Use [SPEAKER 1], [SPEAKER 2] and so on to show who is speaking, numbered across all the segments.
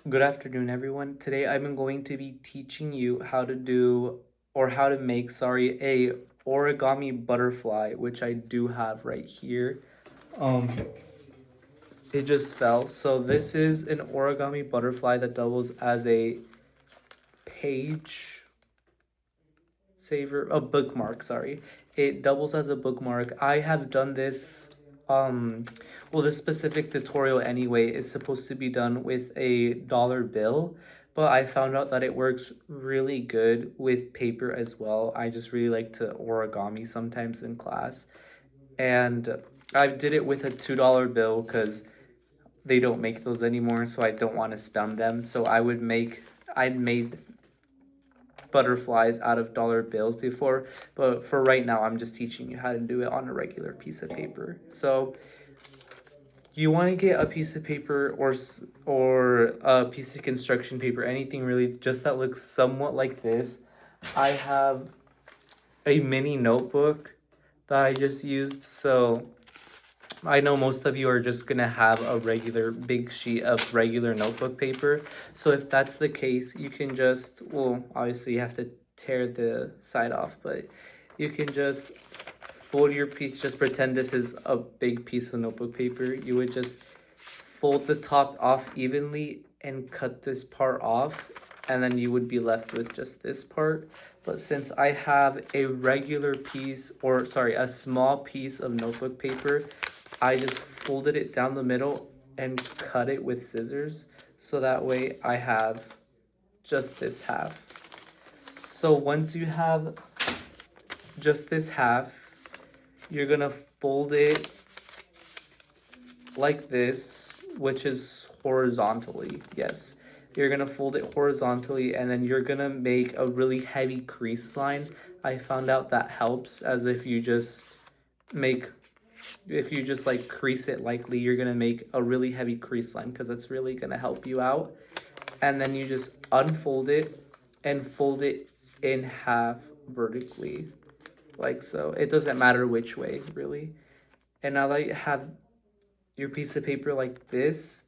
[SPEAKER 1] Good afternoon, everyone. Today I'm going to be teaching you how to do or how to make, a origami butterfly, which I do have right here. Um, it just fell. So this is an origami butterfly that doubles as a page saver, a bookmark, sorry. It doubles as a bookmark. I have done this this specific tutorial anyway is supposed to be done with a dollar bill, but I found out that it works really good with paper as well. I just really like to origami sometimes in class. And I did it with a $2 bill because they don't make those anymore, so I don't want to spend them. So I'd made butterflies out of dollar bills before, but for right now, I'm just teaching you how to do it on a regular piece of paper. So you want to get a piece of paper or a piece of construction paper, anything really, just that looks somewhat like this. I have a mini notebook that I just used, so I know most of you are just gonna have a regular big sheet of regular notebook paper. So if that's the case, you can just, well, obviously you have to tear the side off, but you can just fold your piece, just pretend this is a big piece of notebook paper. You would just fold the top off evenly and cut this part off, and then you would be left with just this part. But since I have a regular piece, or sorry, a small piece of notebook paper, I just folded it down the middle and cut it with scissors, so that way I have just this half. So once you have just this half, you're gonna fold it like this, which is horizontally. Yes, you're gonna fold it horizontally, and then you're gonna make a really heavy crease line. I found out that helps, as make if you just like crease it lightly, you're gonna make a really heavy crease line because it's really gonna help you out. And then you just unfold it and fold it in half vertically, like so. It doesn't matter which way, really. And now that you have your piece of paper like this,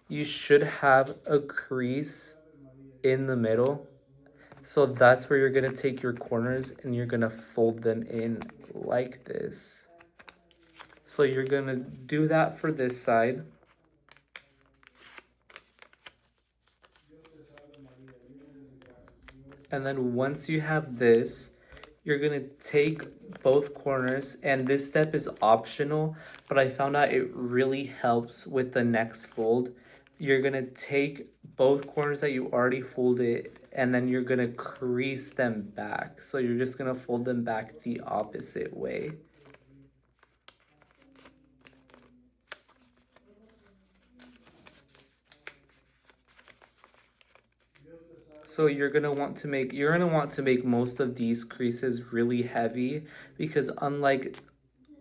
[SPEAKER 1] you should have a crease in the middle. So that's where you're gonna take your corners and you're gonna fold them in like this. So you're gonna do that for this side. And then once you have this, you're gonna take both corners, and this step is optional, but I found out it really helps with the next fold. You're gonna take both corners that you already folded, and then you're gonna crease them back. So you're just gonna fold them back the opposite way. So you're gonna want to make most of these creases really heavy, because unlike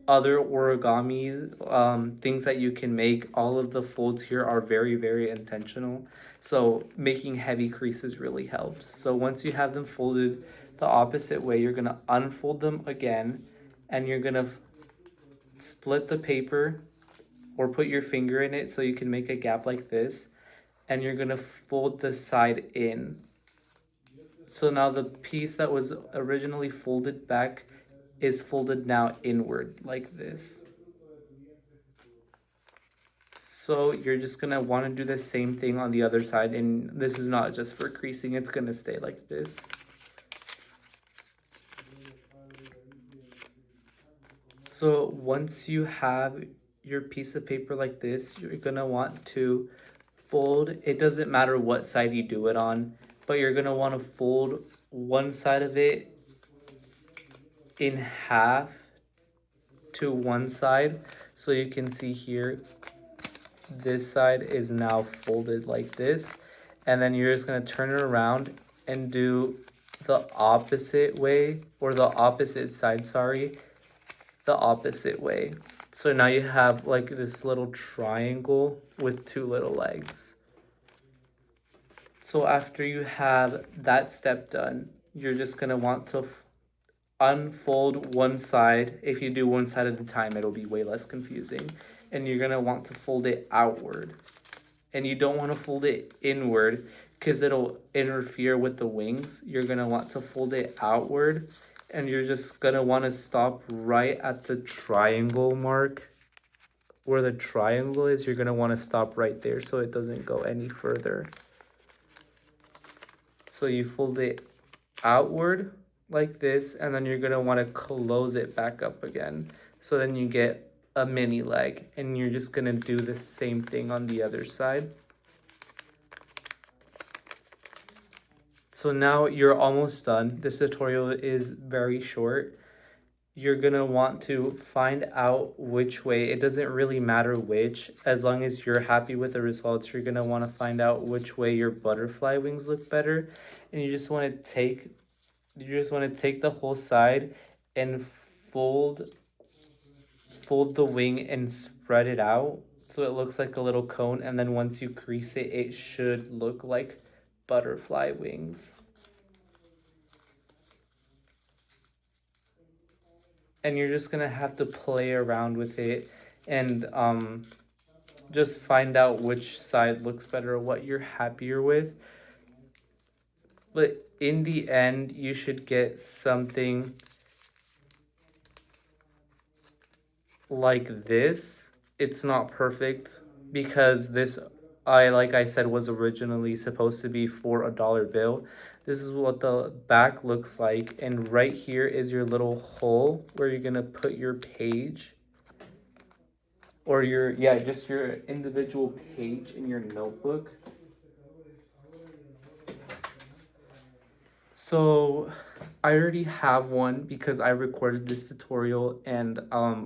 [SPEAKER 1] other origami things that you can make, all of the folds here are very, very intentional. So making heavy creases really helps. So once you have them folded the opposite way, you're gonna unfold them again, and you're gonna split the paper or put your finger in it so you can make a gap like this, and you're gonna fold the side in. So now the piece that was originally folded back is folded now inward like this. So you're just gonna want to do the same thing on the other side, and this is not just for creasing, it's gonna stay like this. So once you have your piece of paper like this, you're gonna want to fold. It doesn't matter what side you do it on, but you're gonna want to fold one side of it in half to one side. So you can see here, this side is now folded like this, and then you're just going to turn it around and do the opposite way, or the opposite side, sorry, the opposite way. So now you have like this little triangle with two little legs. So after you have that step done, you're just going to want to unfold one side. If you do one side at a time, it'll be way less confusing. And you're going to want to fold it outward. and you don't want to fold it inward because it'll interfere with the wings. You're going to want to fold it outward, and you're just going to want to stop right at the triangle mark. Where the triangle is, you're going to want to stop right there so it doesn't go any further. So you fold it outward like this, and then you're going to want to close it back up again. So then you get a mini leg, and you're just going to do the same thing on the other side. So now you're almost done. This tutorial is very short. You're gonna want to find out which way, it doesn't really matter which, as long as you're happy with the results, you're gonna want to find out which way your butterfly wings look better. And you just want to take the whole side and fold the wing and spread it out so it looks like a little cone, and then once you crease it, it should look like butterfly wings. And you're just gonna have to play around with it and just find out which side looks better or what you're happier with. But in the end, you should get something like this. It's not perfect because this, like I said, was originally supposed to be for a dollar bill. This is what the back looks like, and right here is your little hole where you're gonna put your page, or just your individual page in your notebook. So I already have one because I recorded this tutorial and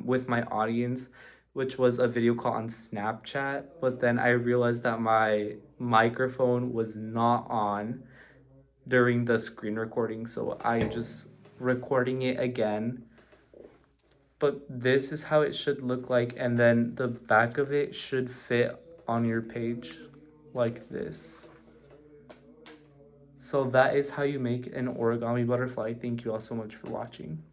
[SPEAKER 1] with my audience, which was a video call on Snapchat, but then I realized that my microphone was not on during the screen recording, so I'm just recording it again. But this is how it should look like, and then the back of it should fit on your page like this. So that is how you make an origami butterfly. Thank you all so much for watching.